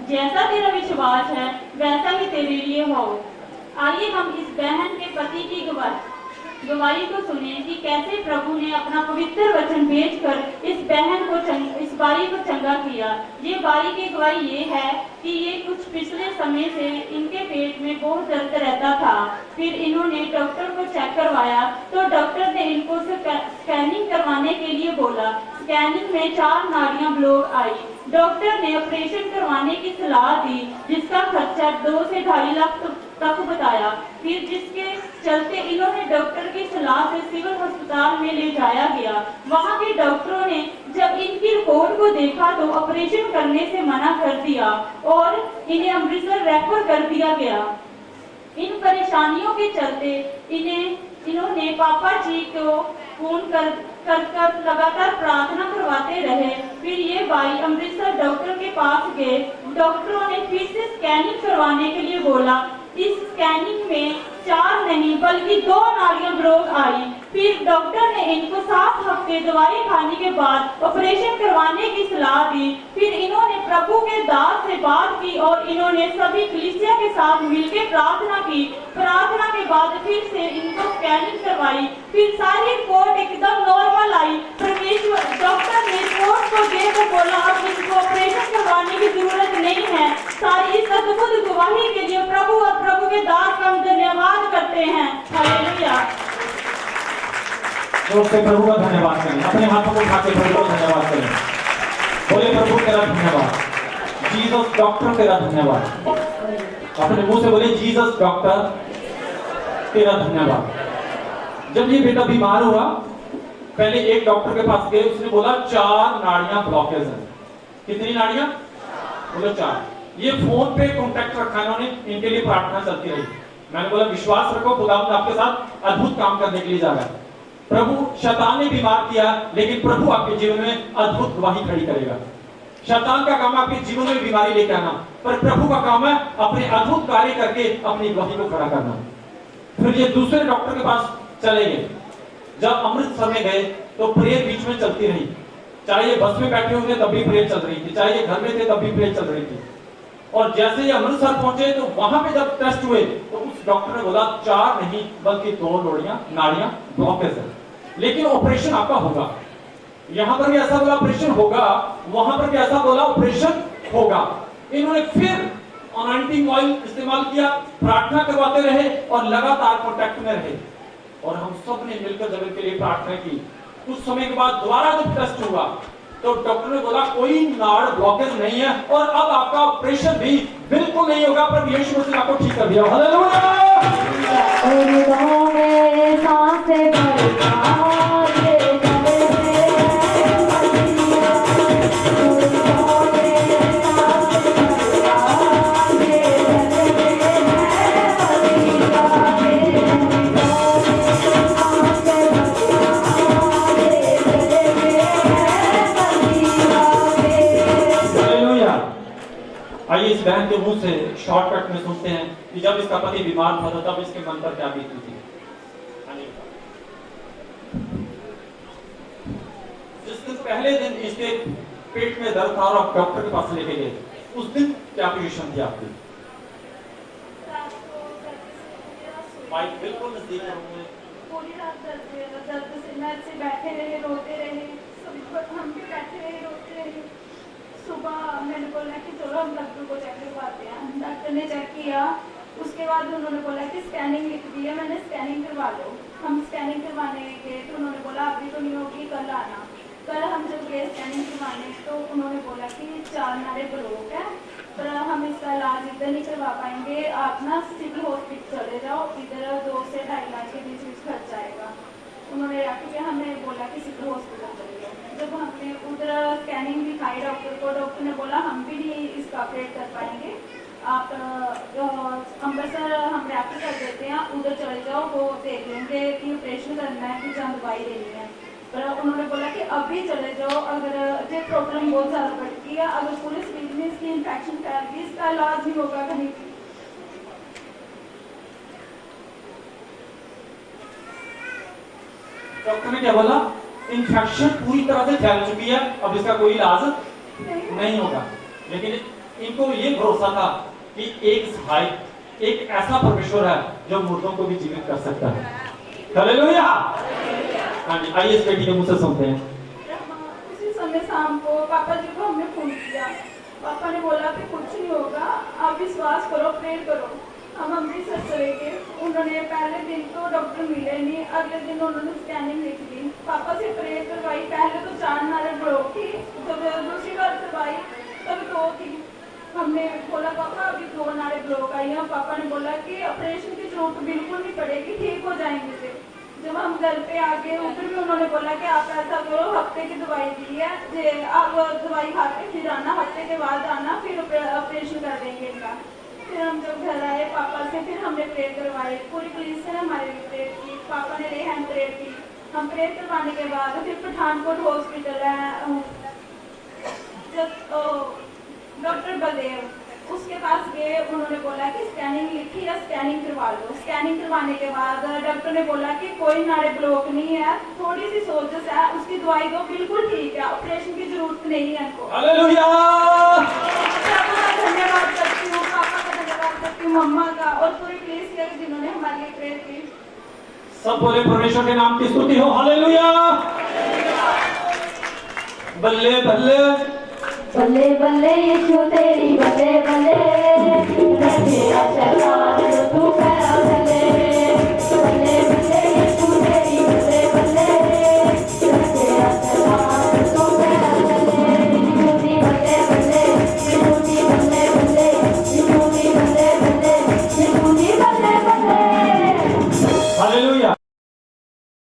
जैसा तेरा विश्वास है वैसा ही तेरे लिए हो। आइए हम इस बहन के पति की गवाही को सुने कि कैसे प्रभु ने अपना पवित्र वचन भेजकर इस बहन को इस बाई को चंगा किया। ये बाई की गवाही ये है कि ये कुछ पिछले समय से इनके पेट में बहुत दर्द रहता था। फिर इन्होंने डॉक्टर को चेक करवाया तो डॉक्टर ने इनको स्कैनिंग करवाने के लिए बोला। स्कैनिंग में 4 नाड़ियां ब्लॉक आई। डॉक्टर ने ऑपरेशन करवाने की सलाह दी जिसका खर्चा 2 से 2.5 लाख तक बताया। फिर जिसके चलते इन्होंने डॉक्टर की सलाह से सिविल अस्पताल में ले जाया गया। वहां के डॉक्टरों ने जब इनकी रिपोर्ट को देखा तो ऑपरेशन करने से मना कर दिया और इन्हें अमृतसर रेफर कर दिया गया। इन परेशानियों के चलते इन्होंने पापा जी को फोन कर लगातार प्रार्थना करवाते रहे। फिर ये भाई अमृतसर डॉक्टर के पास गए। डॉक्टरों ने फिर से स्कैनिंग करवाने के लिए बोला। इस स्कैनिंग में 4 नहीं बल्कि 2 नाड़ियां ब्लॉक आई। फिर डॉक्टर ने इनको 7 हफ्ते दवाई खाने के बाद ऑपरेशन करवाने की सलाह दी। फिर इन्होंने प्रभु के दास से बात की और इन्होंने सभी कलीसिया के साथ मिलकर प्रार्थना की। प्रार्थना के बाद फिर से इनको स्कैनिंग करवाई। फिर सारी रिपोर्ट एकदम नॉर्मल आई। परमेश्वर डॉक्टर ने रिपोर्ट को देखकर बोला अब इनको ऑपरेशन करवाने की जरूरत नहीं है। सारी इस अद्भुत गवाही के लिए प्रभु और प्रभु के दास का हम धन्यवाद करते हैं। हालेलुया। से प्रभु का धन्यवाद करें। अपने हाथों को उठा के प्रभु का धन्यवाद करें। बोले प्रभु तेरा धन्यवाद। जीसस डॉक्टर तेरा धन्यवाद। अपने मुंह से बोले जीसस डॉक्टर तेरा धन्यवाद। जब ये बेटा बीमार हुआ पहले एक डॉक्टर के पास गए। उसने बोला 4 नाड़ियां ब्लॉकेज हैं। कितनी नाड़ियां? बोले 4। ये फोन पे कांटेक्ट रखा इन्होंने। इनके लिए प्रार्थना चलती रही। मैंने बोला विश्वास रखो खुदावंद आपके साथ अद्भुत काम करने के लिए जा रहा है। प्रभु शैतान ने बीमार किया लेकिन प्रभु आपके जीवन में अद्भुत गवाही खड़ी करेगा। शैतान का काम है आपके जीवन में बीमारी लेकर आना, पर प्रभु का काम है अपने अद्भुत कार्य करके अपनी गवाही को खड़ा करना। फिर ये दूसरे डॉक्टर के पास चले गए। जब अमृतसर में गए तो प्रेयर बीच में चलती रही। चाहे ये बस में बैठे हुए थे तब भी प्रेयर चल रही थी, चाहे ये घर में थे तब भी प्रेयर चल रही थी। और जैसे ये अमृतसर पहुंचे तो वहां पे जब टेस्ट हुए तो उस डॉक्टर ने बोला 4 नहीं बल्कि 2 नाड़ियां ब्लॉकेज है, लेकिन ऑपरेशन आपका होगा। यहां पर भी ऐसा बोला ऑपरेशन होगा, वहां पर भी ऐसा बोला ऑपरेशन होगा। इन्होंने फिर अनॉइंटिंग ऑयल इस्तेमाल किया, प्रार्थना करवाते रहे और लगातार कांटेक्ट में रहे। और हम सब ने मिलकर जब इनके लिए प्रार्थना की। कुछ समय के बाद दोबारा जब टेस्ट हुआ तो डॉक्टर ने बोला कोई नाड़ ब्लॉकेज नहीं है और अब आपका ऑपरेशन भी बिल्कुल नहीं होगा, पर यीशु मसीह ने आपको ठीक कर दिया। हालेलुया। आइए इस बहन के मुंह से शॉर्टकट में सुनते हैं कि जब इसका पति बीमार था तो तब इसके मन पर क्या बीती थी। जिस दिन पहले दिन इसके पेट में दर्द था और आप डॉक्टर के पास लेके गए उस दिन क्या पोजीशन थी आपकी? माइक बिल्कुल नजदीक करूंगे। पूरी रात दर्द से मैं ऐसे बैठे रहे, रोते रहे, हम भी बैठे रहे, रोते रहे। सुबह मैंने बोला कि चलो हम डॉक्टर को चेक करवाते हैं। डॉक्टर ने चेक किया, उसके बाद उन्होंने बोला कि स्कैनिंग लिख दी है, मैंने स्कैनिंग करवा लो। हम स्कैनिंग करवाने गए तो उन्होंने बोला अभी तो नहीं होगी, कल आना। कल हम जब गए स्कैनिंग करवाने तो उन्होंने बोला कि 4 नाड़े ब्लॉक है, पर हम इसका इलाज इधर नहीं करवा पाएंगे, आप ना सिविल हॉस्पिटल चले जाओ, इधर 2 से 2.5 लाख के बीच में खर्च आएगा। उन्होंने क्योंकि हमें बोला कि सिविल हॉस्पिटल चले जाओ। जब हमने उधर स्कैनिंग दिखाई डॉक्टर को, डॉक्टर ने बोला हम भी नहीं इसका ऑपरेट कर पाएंगे, आप अमृतसर हम रेफर कर देते हैं, उधर चले जाओ, वो देख लेंगे कि ऑपरेशन करना है कि जहाँ दवाई देनी है। पर उन्होंने बोला कि अभी चले जाओ, अगर ये प्रॉब्लम बहुत ज़्यादा बढ़ गई है, अगर पूरे शरीर में इसकी इन्फेक्शन फैल गई, इसका इलाज नहीं होगा कहीं। डॉक्टर ने क्या बोला? इन्फेक्शन पूरी तरह से फैल चुकी है, अब इसका कोई इलाज नहीं होगा। लेकिन इनको ये भरोसा था कि एक सहाय, एक ऐसा परमेश्वर है जो मुर्दों को भी जीवित कर सकता है। हालेलुया। हाँ जी, आइए इस बेटी के मुंह से सुनते हैं। उसी समय शाम को पापा जी को हमने फोन किया। पापा ने बोला कि कुछ नहीं होगा, आप विश्वास करो, प्रेयर करो। हम अमृतसर चले गए। उन्होंने पहले दिन तो डॉक्टर मिले नहीं, अगले दिन उन्होंने स्कैनिंग लिख दी। पापा से प्रेयर करवाई। पहले तो 4 नारे ब्लॉक थी, जब दूसरी बार करवाई तब 2 थी। हमने बोला पापा अभी 2 नारे ब्लॉक आई हैं। पापा ने बोला कि ऑपरेशन की जरूरत बिल्कुल नहीं पड़ेगी, ठीक हो जाएंगे से। जब हम घर पे आ गए उधर भी उन्होंने बोला कि आप ऐसा करो, हफ्ते की दवाई दी है, जे आप दवाई खाते फिर आना, हफ्ते के बाद आना, फिर ऑपरेशन कर देंगे इनका। फिर हम जब घर आए पापा से, फिर हमने प्रेयर करवाई। पूरी पुलिस ने हमारे लिए प्रेयर की, पापा ने रेहन प्रेयर की। हम प्रेयर करवाने के बाद फिर पठानकोट हॉस्पिटल है डॉक्टर बलदेव, उसके पास गए। उन्होंने बोला कि स्कैनिंग लिखी है, स्कैनिंग करवा लो। स्कैनिंग करवाने के बाद डॉक्टर ने बोला कि कोई नाड़े ब्लॉक नहीं है, थोड़ी सी सोजस है, उसकी दवाई दो, बिल्कुल ठीक है, ऑपरेशन की जरूरत नहीं है इनको। हालेलुया। पापा का धन्यवाद करती हूँ, पापा का धन्यवाद करती हूँ, मम्मा का और पूरी पुलिस के जिन्होंने हमारे लिए प्रेयर की। सब बोले परमेश्वर के नाम की स्तुति हो। हालेलुया। बल्ले बल्ले बल्ले बल्ले यीशु तेरी बल्ले